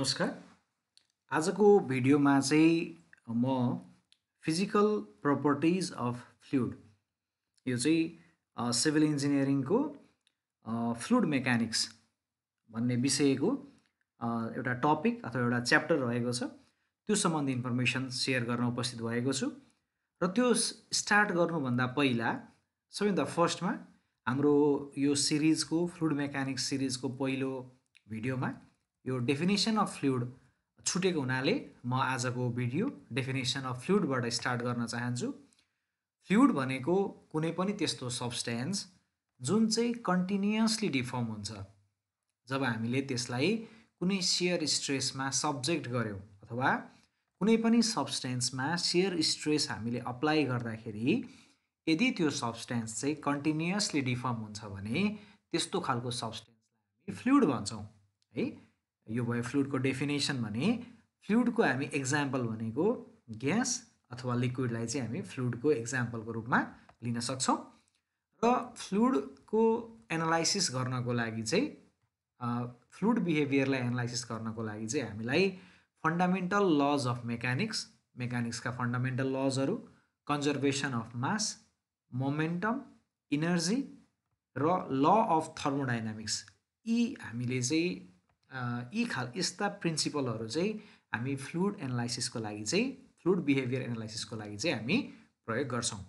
नमस्कार। आजको भिडियोमा चाहिँ म फिजिकल प्रपर्टिज अफ फ्लुइड यो चाहिँ सिभिल इन्जिनियरिङको फ्लुइड मेकानिक्स भन्ने विषयको एउटा टपिक अथवा एउटा च्याप्टर रहेको छ। त्यो सम्बन्धी इन्फर्मेसन सेयर गर्न उपस्थित भएको छु र त्यो स्टार्ट गर्नुभन्दा पहिला सबैभन्दा फर्स्टमा हाम्रो यो सिरिजको फ्लुइड मेकानिक्स सिरिजको पहिलो भिडियोमा यो डेफिनेसन अफ फ्लुइड छुटेको हुनाले म आजको भिडियो डेफिनेसन अफ फ्लुइडबाट स्टार्ट गर्न चाहन्छु। फ्लुइड भनेको कुनै पनि त्यस्तो सब्सटेन्स जुन चाहिँ कन्टिन्युअसली डिफर्म हुन्छ। जब हामीले त्यसलाई कुनै सियर स्ट्रेसमा सब्जेक्ट गर्यौँ अथवा कुनै पनि सब्सटेन्समा सियर स्ट्रेस हामीले अप्लाई गर्दाखेरि यदि त्यो सब्सटेन्स चाहिँ कन्टिन्युअसली डिफर्म हुन्छ भने त्यस्तो खालको सब्सटेन्सलाई हामी फ्लुइड भन्छौँ है। यो भयो फ्लुइडको डेफिनेसन भने फ्लुइडको हामी एक्जाम्पल भनेको ग्यास अथवा लिक्विडलाई चाहिँ हामी फ्लुइडको एक्जाम्पलको रूपमा लिन सक्छौँ। र फ्लुइडको एनालाइसिस गर्नको लागि चाहिँ फ्लुइड बिहेभियरलाई एनालाइसिस गर्नको लागि चाहिँ हामीलाई फन्डामेन्टल लज अफ मेकानिक्सका फन्डामेन्टल लजहरू, conservation of mass, momentum, energy र ल अफ थर्मोडाइनामिक्स यी हामीले चाहिँ यस्ता प्रिन्सिपलहरू चाहिँ हामी फ्लुइड एनालाइसिसको लागि चाहिँ फ्लुइड बिहेभियर एनालाइसिसको लागि चाहिँ हामी प्रयोग गर्छौँ।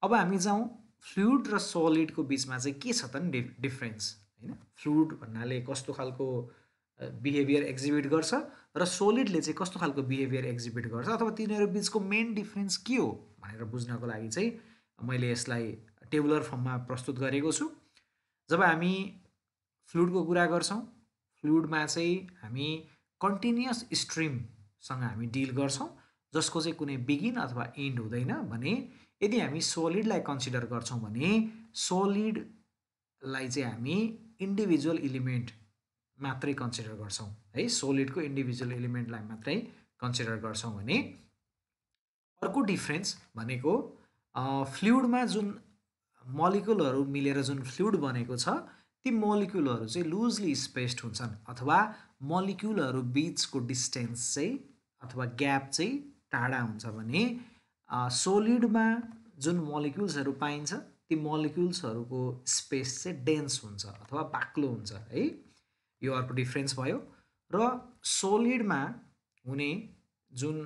अब हामी जाउँ फ्लुइड र सोलिडको बिचमा चाहिँ के छ त नि डिफ्रेन्स हैन। फ्लुइड भन्नाले कस्तो खालको बिहेभियर एक्जिबिट गर्छ र सोलिडले चाहिँ कस्तो खालको बिहेभियर एक्जिबिट गर्छ अथवा तिनीहरू बिचको मेन डिफ्रेन्स के हो भनेर बुझ्नको लागि चाहिँ मैले यसलाई टेबुलर फर्ममा प्रस्तुत गरेको छु। जब हामी फ्लुइडको कुरा गर्छौँ, फ्लुइडमा चाहिँ हामी कन्टिन्युअस स्ट्रिमसँग हामी डिल गर्छौँ जसको चाहिँ कुनै बिगिन अथवा एन्ड हुँदैन भने यदि हामी सोलिडलाई कन्सिडर गर्छौँ भने सोलिडलाई चाहिँ हामी इन्डिभिजुअल इलिमेन्ट मात्रै कन्सिडर गर्छौँ है। सोलिडको इन्डिभिजुअल इलिमेन्टलाई मात्रै कन्सिडर गर्छौँ भने अर्को डिफ्रेन्स भनेको फ्लुइडमा जुन मोलिकुलहरू मिलेर जुन फ्लुइड बनेको छ ती मोलिकुलहरू चाहिँ लुजली स्पेस्ड हुन्छन् अथवा मोलिकुलहरू बिचको डिस्टेन्स चाहिँ अथवा ग्याप चाहिँ टाढा हुन्छ भने सोलिडमा जुन मोलिकुल्सहरू पाइन्छ ती मोलिकुल्सहरूको स्पेस चाहिँ डेन्स हुन्छ अथवा बाक्लो हुन्छ है। यो अर्को डिफ्रेन्स भयो। र सोलिडमा हुने जुन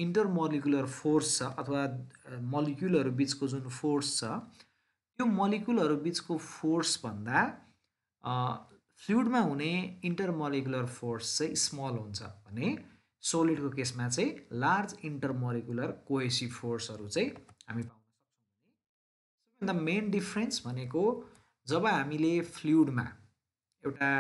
इन्टरमोलिकुलर फोर्स छ अथवा मोलिकुलहरू बिचको जुन फोर्स छ त्यो मोलिकुलहरू बिचको फोर्स भन्दा फ्लुइडमा हुने इन्टरमोलिकुलर फोर्स चाहिँ स्मल हुन्छ भने सोलिडको केसमा चाहिँ लार्ज इन्टरमोलिकुलर कोहेसिभ फोर्सहरू चाहिँ हामी पाउन सक्छौँ। सबैभन्दा मेन डिफ्रेन्स भनेको जब हामीले फ्लुइडमा एउटा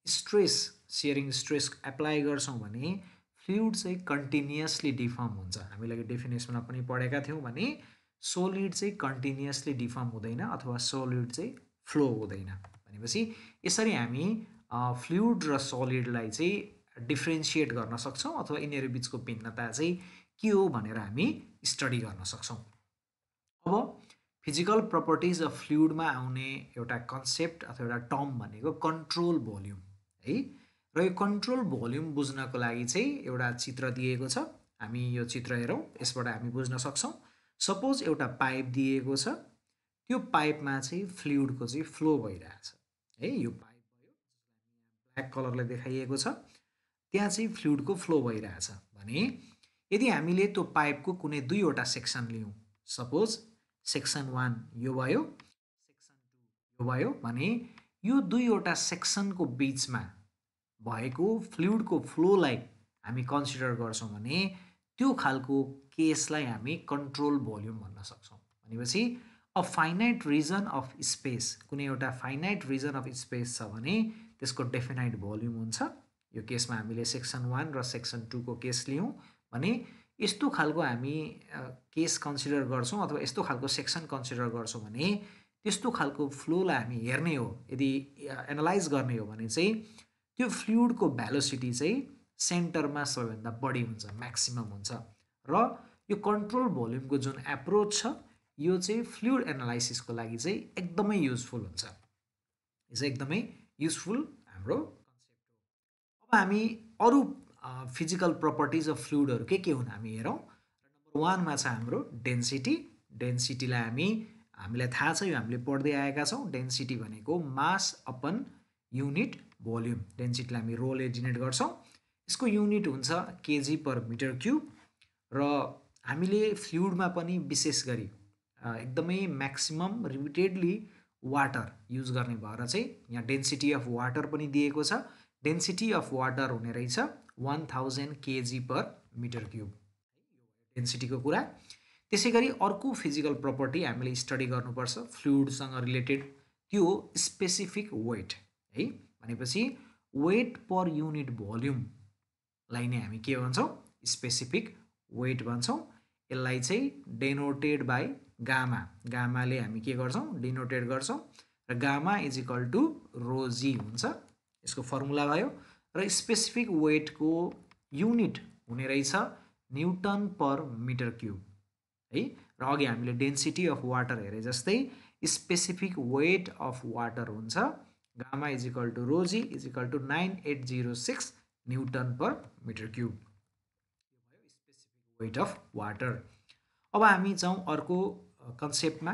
स्ट्रेस सियरिङ स्ट्रेस एप्लाई गर्छौँ भने फ्लुइड चाहिँ कन्टिन्युअसली डिफर्म हुन्छ। हामीले डेफिनेसनमा पनि पढेका थियौँ भने सोलिड चाहिँ कन्टिन्युअसली डिफर्म हुँदैन अथवा सोलिड चाहिँ फ्लो हुँदैन। भनेपछि यसरी हामी फ्लुइड र सोलिडलाई चाहिँ डिफ्रेन्सिएट गर्न सक्छौँ अथवा यिनीहरू बिचको भिन्नता चाहिँ के हो भनेर हामी स्टडी गर्न सक्छौँ। अब फिजिकल प्रपर्टिज अफ फ्लुइडमा आउने एउटा कन्सेप्ट अथवा एउटा टर्म भनेको कन्ट्रोल भोल्युम है। र यो कन्ट्रोल भोल्युम बुझ्नको लागि चाहिँ एउटा चित्र दिएको छ। हामी यो चित्र हेरौँ, यसबाट हामी बुझ्न सक्छौँ। सपोज एउटा पाइप दिएको छ, त्यो पाइपमा चाहिँ फ्लुइडको चाहिँ फ्लो भइरहेछ है। यो पाइप भयो ब्ल्याक कलरले देखाइएको छ, त्यहाँ चाहिँ फ्लुइडको फ्लो भइरहेछ भने यदि हामीले त्यो पाइपको कुनै दुईवटा सेक्सन लियौँ, सपोज सेक्सन 1 यो भयो, सेक्सन 2 यो भयो भने यो दुईवटा सेक्सनको बिचमा भएको फ्लुइडको फ्लोलाई हामी कन्सिडर गर्छौँ भने त्यो खालको केसलाई हामी कन्ट्रोल भोल्युम भन्न सक्छौँ। भनेपछि a finite region of space, कुनै एउटा फाइनाइट रिजन अफ स्पेस छ भने त्यसको डेफिनाइट भोल्युम हुन्छ। यो केसमा हामीले सेक्सन 1 र सेक्सन 2 को केस लियौँ भने यस्तो खालको हामी केस कन्सिडर गर्छौँ अथवा यस्तो खालको सेक्सन कन्सिडर गर्छौँ भने त्यस्तो खालको फ्लोलाई हामी हेर्ने हो, यदि एनालाइज गर्ने हो भने चाहिँ त्यो फ्लुइडको भेलोसिटी चाहिँ सेन्टरमा सबैभन्दा बढी हुन्छ, म्याक्सिमम हुन्छ। र यो कन्ट्रोल भोल्युमको जुन एप्रोच छ यो चाहिँ फ्लुइड एनालाइसिसको लागि चाहिँ एकदमै युजफुल हुन्छ। यो चाहिँ एकदमै युजफुल हाम्रो कन्सेप्ट हो। अब हामी अरू फिजिकल प्रोपर्टिज अफ फ्लुइडहरू के हुन् हामी हेरौँ। नम्बर 1 मा छ हाम्रो डेन्सिटी। डेन्सिटीलाई हामीलाई थाहा छ, यो हामीले पढ्दै आएका छौँ। डेन्सिटी भनेको मास अपन युनिट भोल्युम। डेन्सिटीलाई हामी रोले डिनोट गर्छौँ। यसको युनिट हुन्छ केजी पर मिटर क्युब। र हामीले फ्लुइडमा पनि विशेष गरी एकदमै म्याक्सिमम रिपिटेडली वाटर युज गर्ने भएर चाहिँ यहाँ डेन्सिटी अफ वाटर पनि दिएको छ। डेन्सिटी अफ वाटर हुने रहेछ 1000 केजी पर मिटर क्युब, डेन्सिटीको कुरा। त्यसै गरी अर्को फिजिकल प्रपर्टी हामीले स्टडी गर्नुपर्छ फ्लुइडसँग रिलेटेड, त्यो हो स्पेसिफिक वेट है। भनेपछि वेट पर युनिट भोल्युमलाई नै हामी के भन्छौँ, स्पेसिफिक वेट भन्छौँ। यसलाई चाहिँ डेनोटेड बाई गामा, गामाले हामी के गर्छौँ, डिनोटेड गर्छौँ। र गामा इज इक्वल टु रोजी हुन्छ, यसको फर्मुला भयो। र स्पेसिफिक वेटको युनिट हुने रहेछ न्युटन पर मिटर क्युब है। र अघि हामीले डेन्सिटी अफ वाटर हेरे जस्तै स्पेसिफिक वेट अफ वाटर हुन्छ gamma is equal to rho g is equal to 9806 newton per metre cube, specific weight of water. अब हामी जाउँ अर्को कन्सेप्टमा।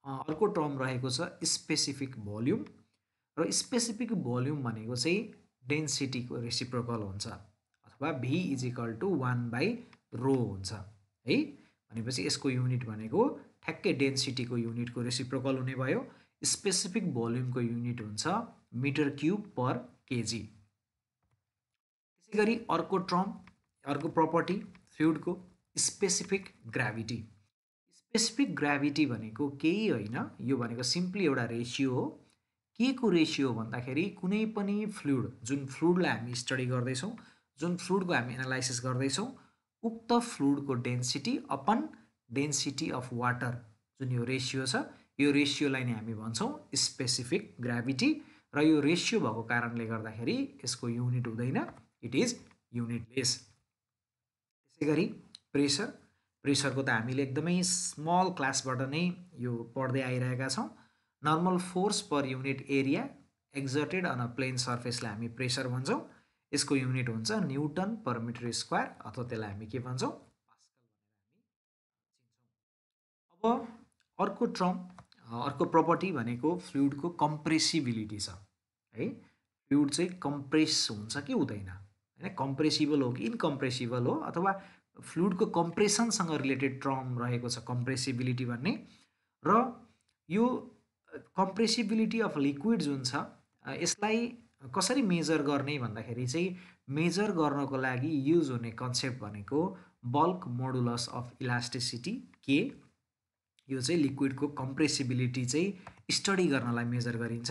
अर्को टर्म रहेको छ स्पेसिफिक भोल्युम। र स्पेसिफिक भोल्युम भनेको चाहिँ डेन्सिटीको रेसिप्रोकल हुन्छ, अथवा भी इज इक्वल टु 1/रो हुन्छ है। भनेपछि यसको युनिट भनेको ठ्याक्कै डेन्सिटीको युनिटको रेसिप्रोकल हुने भयो। स्पेसिफिक भोल्युमको युनिट हुन्छ मिटर क्युब पर केजी। त्यसै गरी अर्को टर्म, अर्को प्रपर्टी फ्लुइडको स्पेसिफिक ग्राभिटी। स्पेसिफिक ग्राभिटी भनेको केही होइन, यो भनेको सिम्पली एउटा रेसियो हो। के को रेसियो भन्दाखेरि कुनै पनि फ्लुइड, जुन फ्लुइडलाई हामी स्टडी गर्दैछौँ, जुन फ्लुइडको हामी एनालाइसिस गर्दैछौँ, उक्त फ्लुइडको density upon density of water, जुन यो रेसियो छ, यो रेसियोलाई नै हामी भन्छौँ स्पेसिफिक ग्राभिटी। र यो रेसियो भएको कारणले गर्दाखेरि यसको युनिट हुँदैन, इट इज युनिटलेस। त्यसै गरी प्रेसर, प्रेसरको त हामीले एकदमै स्मल क्लासबाट नै यो पढ्दै आइरहेका छौँ। Normal force per unit area exerted on a plane सर्फेसलाई हामी प्रेसर भन्छौँ। यसको युनिट हुन्छ न्युटन पर मिटर स्क्वायर, अथवा त्यसलाई हामी के भन्छौँ, पास्कल भनेर हामी चिन्छौँ। अब अर्को टर्म, अर्को प्रपर्टी भनेको फ्लुइडको कम्प्रेसिबिलिटी छ है। फ्लुइड चाहिँ कम्प्रेस हुन्छ कि हुँदैन, होइन कम्प्रेसिबल हो कि इनकम्प्रेसिबल हो, अथवा फ्लुइडको कम्प्रेसनसँग रिलेटेड टर्म रहेको छ कम्प्रेसिबिलिटी भन्ने। र यो कम्प्रेसिबिलिटी अफ लिक्विड जुन छ, यसलाई कसरी मेजर गर्ने भन्दाखेरि चाहिँ मेजर गर्नको लागि युज हुने कन्सेप्ट भनेको बल्क मोडुलस अफ इलास्टिसिटी के। यो चाहिँ लिक्विडको कम्प्रेसिबिलिटी चाहिँ स्टडी गर्नलाई मेजर गरिन्छ।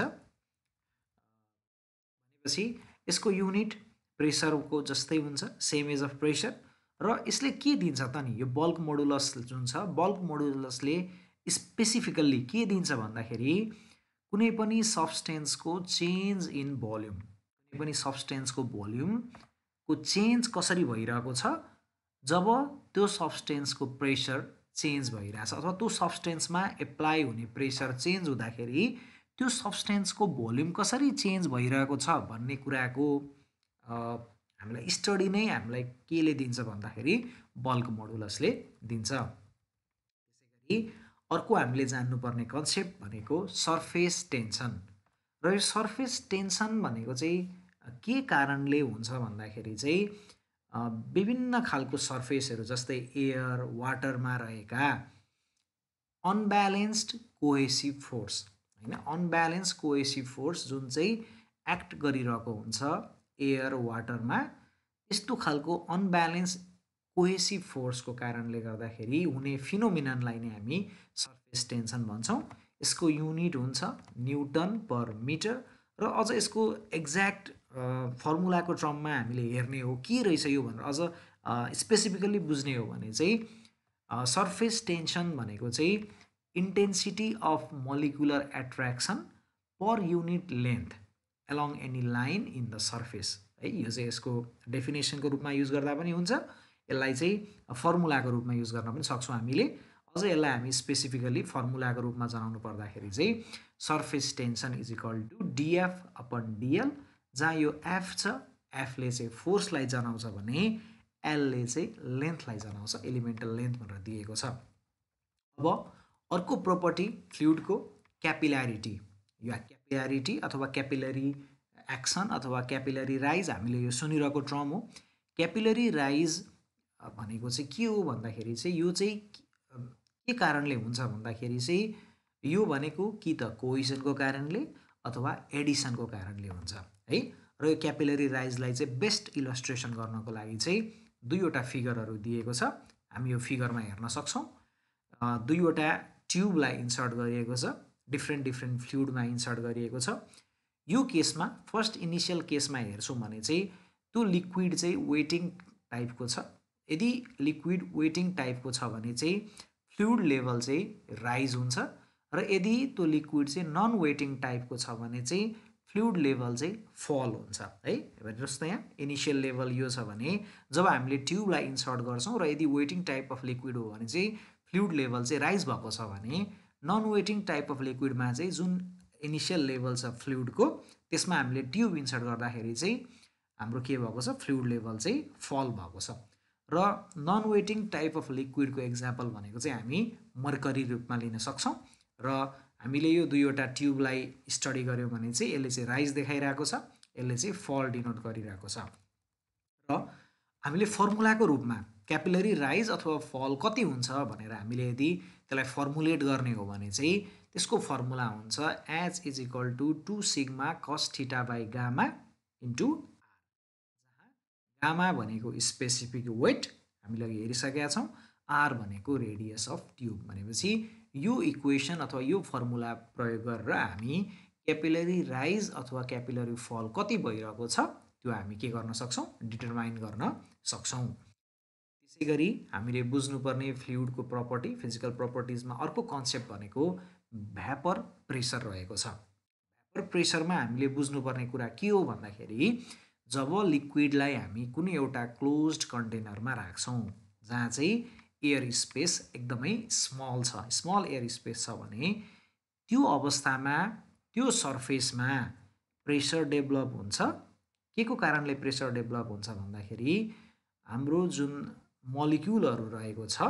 भनेपछि यसको युनिट प्रेसरको जस्तै हुन्छ, सेम एज अफ प्रेसर। र यसले के दिन्छ त नि, यो बल्क मोडुलस जुन छ, बल्क मोडुलसले स्पेसिफिकल्ली के दिन्छ भन्दाखेरि कुनै पनि सब्सटेन्सको चेन्ज इन भोल्युम, कुनै पनि सब्सटेन्सको भोल्युमको चेन्ज कसरी भइरहेको छ, जब त्यो सब्सटेन्सको प्रेसर चेन्ज भइरहेछ, अथवा त्यो सब्सटेन्समा एप्लाई हुने प्रेसर चेन्ज हुँदाखेरि त्यो सब्सटेन्सको भोल्युम कसरी चेन्ज भइरहेको छ भन्ने कुराको हामीलाई स्टडी नै हामीलाई केले दिन्छ भन्दाखेरि बल्क मोडुलसले दिन्छ। त्यसै गरी अर्को हामीले जान्नुपर्ने कन्सेप्ट भनेको सर्फेस टेन्सन। र यो सर्फेस टेन्सन भनेको चाहिँ के कारणले हुन्छ भन्दाखेरि चाहिँ विभिन्न खालको सर्फेसहरू जस्तै एयर, वाटरमा रहेका अनब्यालेन्स्ड कोहेसिभ फोर्स, होइन अनब्यालेन्स कोहेसिभ फोर्स जुन चाहिँ एक्ट गरिरहेको हुन्छ एयर, वाटरमा, यस्तो खालको अनब्यालेन्स कोहेसिभ फोर्सको कारणले गर्दाखेरि हुने फिनोमिननलाई नै हामी सर्फेस टेन्सन भन्छौँ। यसको युनिट हुन्छ न्युटन पर मिटर। र अझ यसको एक्ज्याक्ट फर्मुलाको टर्ममा हामीले हेर्ने हो के रहेछ यो भनेर अझ स्पेसिफिकल्ली बुझ्ने हो भने चाहिँ सर्फेस टेन्सन भनेको चाहिँ intensity of molecular attraction per unit length along any line in the surface है। यो चाहिँ यसको डेफिनेसनको रूपमा युज गर्दा पनि हुन्छ, यसलाई चाहिँ फर्मुलाको रूपमा युज गर्न पनि सक्छौँ हामीले। अझ यसलाई हामी स्पेसिफिकली फर्मुलाको रूपमा जनाउनु पर्दाखेरि चाहिँ surface tension is equal to d f upon d l, जहाँ यो एफ छ, एफले चाहिँ फोर्सलाई जनाउँछ भने एलले चाहिँ लेन्थलाई जनाउँछ, एलिमेन्टल लेन्थ भनेर दिएको छ। अब अर्को प्रोपर्टी फ्लुइडको क्यापिल्यारिटी, यो क्यापिल्यारिटी अथवा क्यापिलरी एक्सन अथवा क्यापिलरी राइज, हामीले यो सुनिरहेको टर्म हो। क्यापिलरी राइज भनेको चाहिँ के हो भन्दाखेरि चाहिँ यो चाहिँ के कारणले हुन्छ भन्दाखेरि चाहिँ यो भनेको कि त कोइजनको कारणले अथवा एडिसनको कारणले हुन्छ है। र यो क्यापिलरी राइजलाई चाहिँ बेस्ट इलस्ट्रेसन गर्नको लागि चाहिँ दुईवटा फिगरहरू दिएको छ, हामी यो फिगरमा हेर्न सक्छौँ। दुईवटा ट्युबलाई इन्सर्ट गरिएको छ, डिफ्रेन्ट फ्लुइडमा इन्सर्ट गरिएको छ। यो केसमा फर्स्ट इनिसियल केसमा हेर्छौँ भने चाहिँ त्यो लिक्विड चाहिँ वेटिङ टाइपको छ। यदि लिक्विड वेटिङ टाइपको छ भने चाहिँ फ्लुइड लेभल चाहिँ राइज हुन्छ, र यदि त्यो लिक्विड चाहिँ नन वेटिङ टाइपको छ भने चाहिँ फ्लुइड लेभल चाहिँ फल हुन्छ है। हेर्नुहोस् त यहाँ इनिसियल लेभल यो छ भने जब हामीले ट्युबलाई इन्सर्ट गर्छौँ र यदि वेटिङ टाइप अफ लिक्विड हो भने चाहिँ फ्लुइड लेभल चाहिँ राइज भएको छ भने नन वेटिङ टाइप अफ लिक्विडमा चाहिँ जुन इनिसियल लेभल छ फ्लुइडको त्यसमा हामीले ट्युब इन्सर्ट गर्दाखेरि चाहिँ हाम्रो के भएको छ, फ्लुइड लेभल चाहिँ फल भएको छ। र नन वेटिङ टाइप अफ लिक्विडको एक्जाम्पल भनेको चाहिँ हामी मर्करी रूपमा लिन सक्छौँ। र हामीले यो दुईवटा ट्युबलाई स्टडी गऱ्यौँ भने चाहिँ यसले चाहिँ राइज देखाइरहेको छ, यसले चाहिँ फल डिनोट गरिरहेको छ। र हामीले फर्मुलाको रूपमा क्यापिलरी राइज अथवा फल कति हुन्छ भनेर हामीले यदि त्यसलाई फर्मुलेट गर्ने हो भने चाहिँ त्यसको फर्मुला हुन्छ h is equal to 2 sigma cos theta by gamma into r, जहाँ गामा भनेको स्पेसिफिक वेट हामीले अघि हेरिसकेका छौँ, आर भनेको रेडियस अफ ट्युब। भनेपछि यो इक्वेसन अथवा यो फर्मुला प्रयोग गरेर हामी क्यापिलरी राइज अथवा क्यापिलरी फल कति भइरहेको छ त्यो हामी के गर्न सक्छौँ, डिटरमाइन गर्न सक्छौँ। त्यसै गरी हामीले बुझ्नुपर्ने फ्लुइडको प्रपर्टी, फिजिकल प्रपर्टिजमा अर्को कन्सेप्ट भनेको भ्यापर प्रेसर रहेको छ। भ्यापर प्रेसरमा हामीले बुझ्नुपर्ने कुरा के हो भन्दाखेरि जब लिक्विडलाई हामी कुनै एउटा क्लोज्ड कन्टेनरमा राख्छौँ जहाँ चाहिँ एयर स्पेस एकदमै स्मल छ, स्मल एयर स्पेस छ भने त्यो अवस्थामा त्यो सर्फेसमा प्रेसर डेभलप हुन्छ। के को कारणले प्रेसर डेभलप हुन्छ भन्दाखेरि हाम्रो जुन मलिक्युलहरू रहेको छ,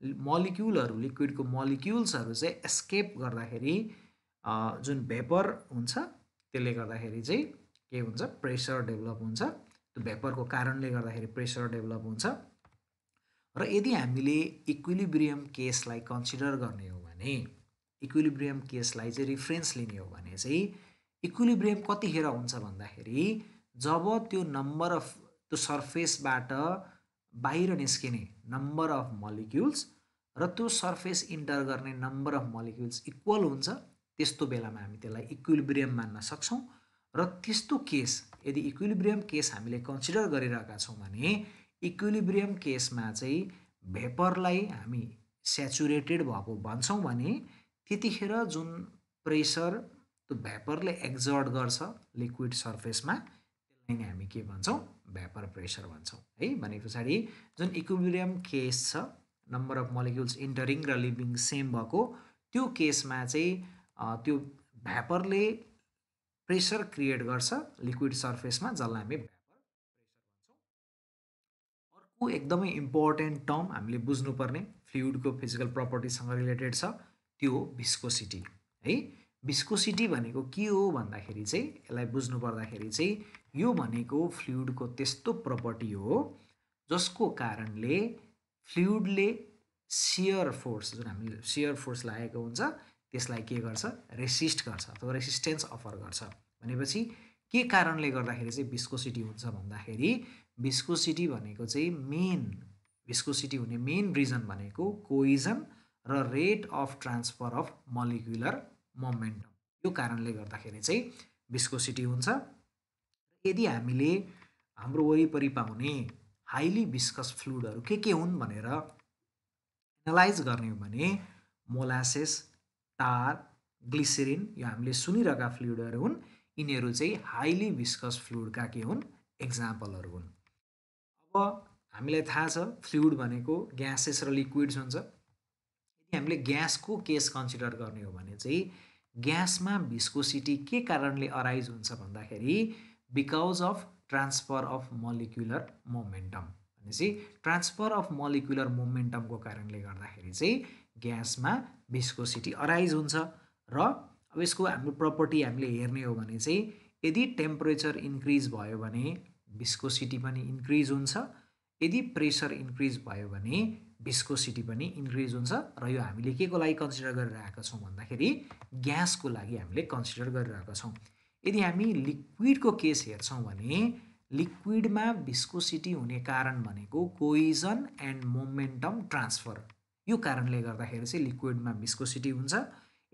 मलिक्युलहरू लिक्विडको मलिक्युल्सहरू चाहिँ एस्केप गर्दाखेरि जुन भेपर हुन्छ त्यसले गर्दाखेरि चाहिँ के हुन्छ, प्रेसर डेभलप हुन्छ। त्यो भेपरको कारणले गर्दाखेरि प्रेसर डेभलप हुन्छ। र यदि हामीले इक्विलिब्रियम केसलाई कन्सिडर गर्ने हो भने, इक्विलिब्रियम केसलाई चाहिँ रिफरेन्स लिने हो भने चाहिँ इक्विलिब्रियम कतिखेर हुन्छ भन्दाखेरि जब त्यो नम्बर अफ त्यो सर्फेसबाट बाहिर निस्किने नम्बर अफ मलिक्युल्स र त्यो सर्फेस इन्टर गर्ने नम्बर अफ मलिक्युल्स इक्वल हुन्छ, त्यस्तो बेलामा हामी त्यसलाई इक्विलिब्रियम मान्न सक्छौँ। र त्यस्तो केस यदि इक्विलिब्रियम केस हामीले कन्सिडर गरिरहेका छौँ भने इक्विलिब्रियम केसमा चाहिँ भेपरलाई हामी स्याचुरेटेड भएको भन्छौँ भने त्यतिखेर जुन प्रेसर त्यो भेपरले एक्जर्ट गर्छ लिक्विड सर्फेसमा त्यसलाई नै हामी के भन्छौँ, भेपर प्रेसर भन्छौँ है। भने पछाडि जुन इक्विलिब्रियम केस छ, नम्बर अफ मलिक्युल्स इन्टरिङ र लिभिङ सेम भएको, त्यो केसमा चाहिँ त्यो भेपरले प्रेसर क्रिएट गर्छ लिक्विड सर्फेसमा, जसलाई हामी भेपर प्रेसर भन्छौँ। अर्को एकदमै इम्पोर्टेन्ट टर्म हामीले बुझ्नुपर्ने फ्लुइडको फिजिकल प्रपर्टीसँग रिलेटेड छ, त्यो हो भिस्कोसिटी है। भिस्कोसिटी भनेको के हो भन्दाखेरि चाहिँ यसलाई बुझ्नु पर्दाखेरि चाहिँ यो भनेको फ्लुइडको त्यस्तो प्रपर्टी हो जसको कारणले फ्लुइडले सियर फोर्स, जुन हामीले सियर फोर्स लागेको हुन्छ त्यसलाई के गर्छ, रेसिस्ट गर्छ अथवा रेसिस्टेन्स अफर गर्छ। भनेपछि के कारणले गर्दाखेरि चाहिँ भिस्कोसिटी हुन्छ भन्दाखेरि भिस्कोसिटी भनेको चाहिँ भिस्कोसिटी हुने मेन रिजन भनेको कोइजन र rate of transfer of molecular momentum, यो कारणले गर्दाखेरि चाहिँ भिस्कोसिटी हुन्छ। यदि हामीले हाम्रो वरिपरि पाउने हाइली भिस्कस फ्लुइडहरू के हुन् भनेर एनालाइज गर्ने हो भने मोलासेस, टार, ग्लिसरिन, यो हामीले सुनिरहेका फ्लुइडहरू हुन्। यिनीहरू चाहिँ हाइली भिस्कस फ्लुइडका के हुन्, एक्जाम्पलहरू हुन्। अब हामीलाई थाहा छ फ्लुइड भनेको ग्यासेस र लिक्विड्स हुन्छ। यदि हामीले ग्यासको केस कन्सिडर गर्ने हो भने चाहिँ ग्यासमा भिस्कोसिटी के कारणले अराइज हुन्छ भन्दाखेरि because of transfer of molecular momentum भनेपछि ट्रान्सफर अफ मलिक्युलर मोमेन्टमको कारणले गर्दाखेरि चाहिँ ग्यासमा भिस्कोसिटी अराइज हुन्छ र अब यसको हाम्रो प्रपर्टी हामीले हेर्ने हो भने चाहिँ यदि टेम्परेचर इन्क्रिज भयो भने भिस्कोसिटी पनि इन्क्रिज हुन्छ, यदि प्रेसर इन्क्रिज भयो भने भिस्कोसिटी पनि इन्क्रिज हुन्छ र यो हामीले के को लागि कन्सिडर गरिरहेका छौँ भन्दाखेरि ग्यासको लागि हामीले कन्सिडर गरिरहेका छौँ। यदि हामी लिक्विडको केस हेर्छौँ भने लिक्विडमा भिस्कोसिटी हुने कारण भनेको कोइजन एन्ड मोमेन्टम ट्रान्सफर, यो कारणले गर्दाखेरि चाहिँ लिक्विडमा भिस्कोसिटी हुन्छ।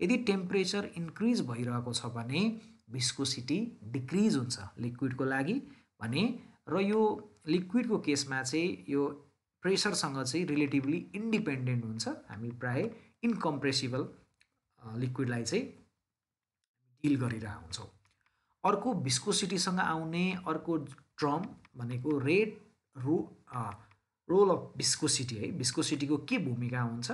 यदि टेम्परेचर इन्क्रिज भइरहेको छ भने भिस्कोसिटी डिक्रिज हुन्छ लिक्विडको लागि भने, र यो लिक्विडको केसमा चाहिँ यो प्रेसरसँग चाहिँ रिलेटिभली इन्डिपेन्डेन्ट हुन्छ। हामी प्राय इन्कम्प्रेसिबल लिक्विडलाई चाहिँ डिल गरिरहेको हुन्छौँ। अर्को भिस्कोसिटीसँग आउने अर्को टर्म भनेको रोल अफ भिस्कोसिटी है, भिस्कोसिटीको के भूमिका हुन्छ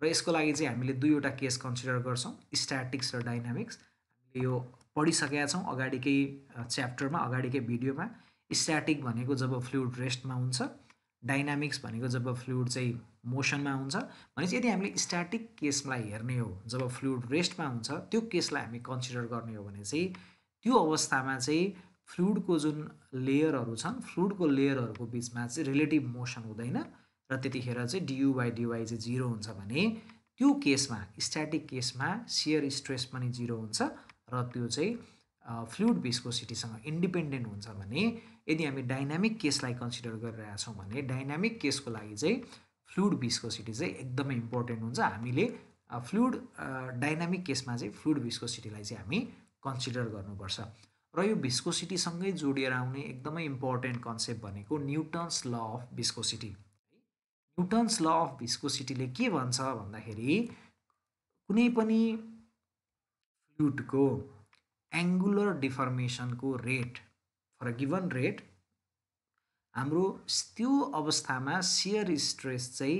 र यसको लागि चाहिँ हामीले दुईवटा केस कन्सिडर गर्छौँ, स्ट्याटिक्स र डाइनामिक्स। हामीले यो पढिसकेका छौँ अगाडिकै च्याप्टरमा, अगाडिकै भिडियोमा। स्ट्याटिक भनेको जब फ्लुइड रेस्टमा हुन्छ, डाइनामिक्स भनेको जब फ्लुइड चाहिँ मोसनमा हुन्छ। भनेपछि यदि हामीले स्ट्याटिक केसलाई हेर्ने हो जब फ्लुइड रेस्टमा हुन्छ, त्यो केसलाई हामी कन्सिडर गर्ने हो भने चाहिँ त्यो अवस्थामा चाहिँ फ्लुइडको जुन लेयरहरू छन्, फ्लुइडको लेयरहरूको बिचमा चाहिँ रिलेटिभ मोसन हुँदैन र त्यतिखेर चाहिँ डियु बाई डिवाई चाहिँ 0 हुन्छ भने त्यो केसमा स्ट्याटिक केसमा सियर स्ट्रेस पनि 0 हुन्छ र त्यो चाहिँ फ्लुइड भिस्कोसिटीसँग इन्डिपेन्डेन्ट हुन्छ भने, यदि हामी डाइनामिक केसलाई कन्सिडर गरिरहेका छौँ भने डाइनामिक केसको लागि चाहिँ फ्लुइड भिस्कोसिटी चाहिँ एकदमै इम्पोर्टेन्ट हुन्छ। हामीले फ्लुइड डाइनामिक केसमा चाहिँ फ्लुइड भिस्कोसिटीलाई चाहिँ हामी कन्सिडर गर्नुपर्छ। र यो भिस्कोसिटीसँगै जोडिएर आउने एकदमै इम्पोर्टेन्ट कन्सेप्ट भनेको Newton's law of viscosity. Newton's law of भिस्कोसिटीले के भन्छ भन्दाखेरि कुनै पनि फ्लुइडको एङ्गुलर डिफर्मेसनको rate for a given rate, हाम्रो त्यो अवस्थामा सियर स्ट्रेस चाहिँ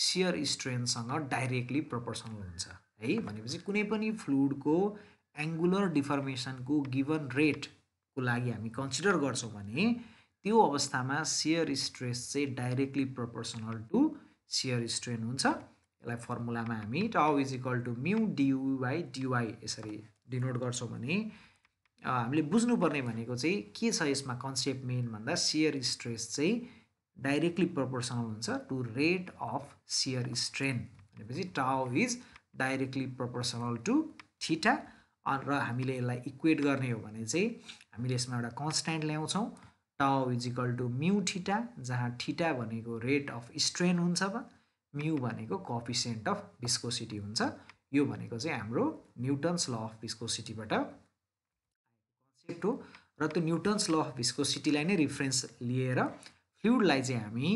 सियर स्ट्रेनसँग डाइरेक्टली प्रोपोर्सनल हुन्छ है। भनेपछि कुनै पनि फ्लुइडको एङ्गुलर डिफर्मेसनको गिभन रेटको लागि हामी कन्सिडर गर्छौँ भने त्यो अवस्थामा सियर स्ट्रेस चाहिँ directly proportional to shear strain हुन्छ। यसलाई फर्मुलामा हामी tau is equal to mu d u by d y यसरी डिनोट गर्छौँ भने हामीले बुझ्नुपर्ने भनेको चाहिँ के छ यसमा कन्सेप्ट मेन भन्दा सियर स्ट्रेस चाहिँ डाइरेक्टली प्रोपोर्सनल हुन्छ to rate of shear strain. भनेपछि tau is directly proportional to theta र हामीले यसलाई इक्वेट गर्ने हो भने चाहिँ हामीले यसमा एउटा कन्स्ट्यान्ट ल्याउँछौँ, टाउ इज इक्वल टु म्यु थीटा, जहाँ थीटा भनेको रेट अफ स्ट्रेन हुन्छ वा म्यु भनेको कोएफिसिएन्ट अफ भिस्कोसिटी हुन्छ। यो भनेको चाहिँ हाम्रो न्युटन्स ल अफ भिस्कोसिटीबाट कन्सेप्ट हो र त्यो न्युटन्स ल अफ भिस्कोसिटीलाई नै रिफरेन्स लिएर फ्लुइडलाई चाहिँ हामी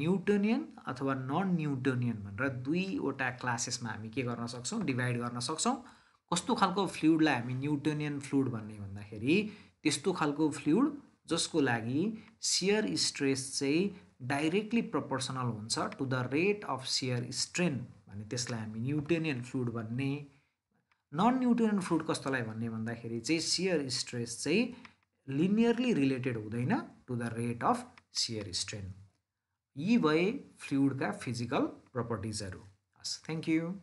न्युटनियन अथवा नन न्युटनियन भनेर दुईवटा क्लासेसमा हामी के गर्न सक्छौँ, डिभाइड गर्न सक्छौँ। कस्तो खालको फ्लुइडलाई हामी न्युटनियन फ्लुइड भन्ने भन्दाखेरि त्यस्तो खालको फ्लुइड जसको लागि सियर स्ट्रेस चाहिँ डाइरेक्टली प्रोपोर्सनल हुन्छ to the rate of shear strain भने त्यसलाई हामी न्युटनियन फ्लुइड भन्ने। नन न्युटनियन फ्लुइड कस्तोलाई भन्ने भन्दाखेरि चाहिँ सियर स्ट्रेस चाहिँ लिनियरली रिलेटेड हुँदैन to the rate of shear strain. यी भए फ्लुइडका फिजिकल प्रपर्टिजहरू। हस्, थ्याङ्क यू।